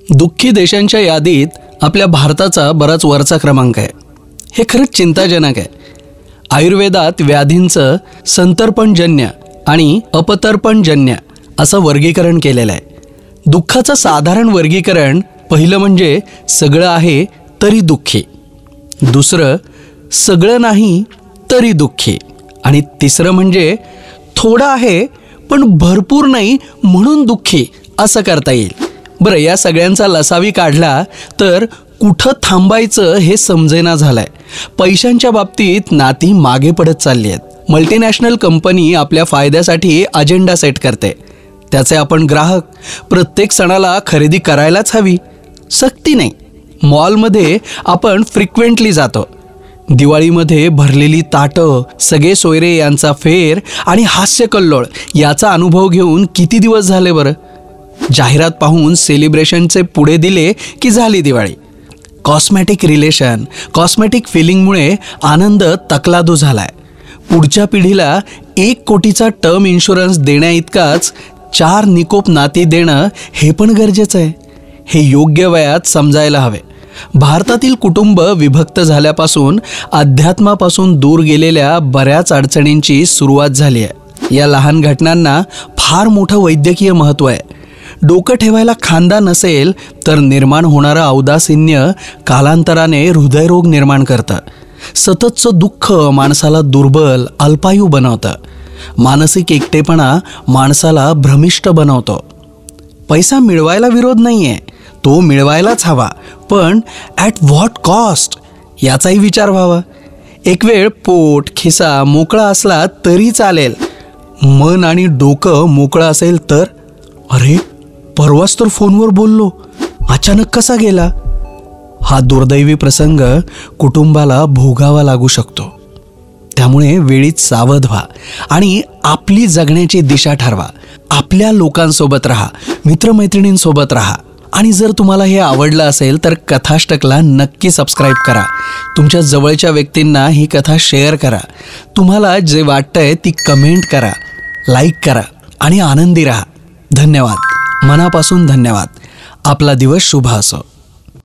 दुःखी देशांच्या यादीत आपल्या भारताचा बराच वरचा क्रमांक आहे। हे खरंच चिंताजनक आहे। आयुर्वेदात व्याधींचं संतर्पणजन्य आणि अपतर्पणजन्य असं वर्गीकरण केलेलं आहे। दुःखाचं साधारण वर्गीकरण पहिलं म्हणजे सगळं आहे तरी दुःखी, दुसरं सगळं नाही तरी दुःखी, आणि तिसरं म्हणजे थोडं आहे पण भरपूर नाही म्हणून दुःखी असं करता येईल। बरं, या सगळ्यांचा लसावी काढला तर कुठं थांबायचं हे समजेना झालंय। पैशांच्या बाबतीत नाती मागे पडत चालली आहेत। मल्टीनॅशनल कंपनी आपल्या फायद्यासाठी अजेंडा सेट करते, त्याचे आपण ग्राहक प्रत्येक सणाला खरेदी करायलाच हवी, सक्ती नाही। मॉलमध्ये आपण फ्रिक्वेंटली जातो, दिवाळीमध्ये भरलेली ताटं, सगळे सोयरे यांचा फेर आणि हास्यकल्लोळ याचा अनुभव घेऊन किती दिवस झाले बरं। जाहिरात पाहून सेलिब्रेशनचे पुढे दिले की झाली दिवाळी। कॉस्मेटिक रिलेशन, कॉस्मेटिक फिलिंगमुळे आनंद तकलादू झालाय। पुढच्या पिढीला 1 कोटीचा टर्म इन्शुरन्स देण्या इतकाच 4 निकोप नाती देणं हे पण गरजेचं आहे। हे योग्य वयात समजायला हवे। भारतातील कुटुंब विभक्त झाल्यापासून अध्यात्मापासून दूर गेलेल्या बऱ्याच अडचणींची सुरुवात झाली आहे। या लहान घटनांना फार मोठं वैद्यकीय महत्त्व आहे। डोकं ठेवायला खांदा नसेल तर निर्माण होणारं औदासिन्य कालांतराने हृदयरोग निर्माण करतं। सततचं दुःख माणसाला दुर्बल, अल्पायू बनवतं। मानसिक एकटेपणा माणसाला भ्रमिष्ट बनवतो। पैसा मिळवायला विरोध नाहीये, तो मिळवायलाच हवा, पण ॲट व्हॉट कॉस्ट याचाही विचार व्हावा। एक वेळ पोट खिसा मोकळा असला तरी चालेल, मन आणि डोकं मोकळं असेल तर अरे परवाच तर फोनवर बोललो, अचानक कसा गेला? हा दुर्दैवी प्रसंग कुटुंबाला भोगावा लागू शकतो। त्यामुळे वेळीच सावध व्हा आणि आपली जगण्याची दिशा ठरवा। आपल्या लोकांसोबत राहा, मित्रमैत्रिणींसोबत राहा। आणि जर तुम्हाला हे आवडलं असेल तर कथाष्टकला नक्की सबस्क्राईब करा। तुमच्या जवळच्या व्यक्तींना ही कथा शेअर करा। तुम्हाला जे वाटतंय ती कमेंट करा, लाईक करा आणि आनंदी राहा। धन्यवाद, मनापासून धन्यवाद। आपला दिवस शुभ असो।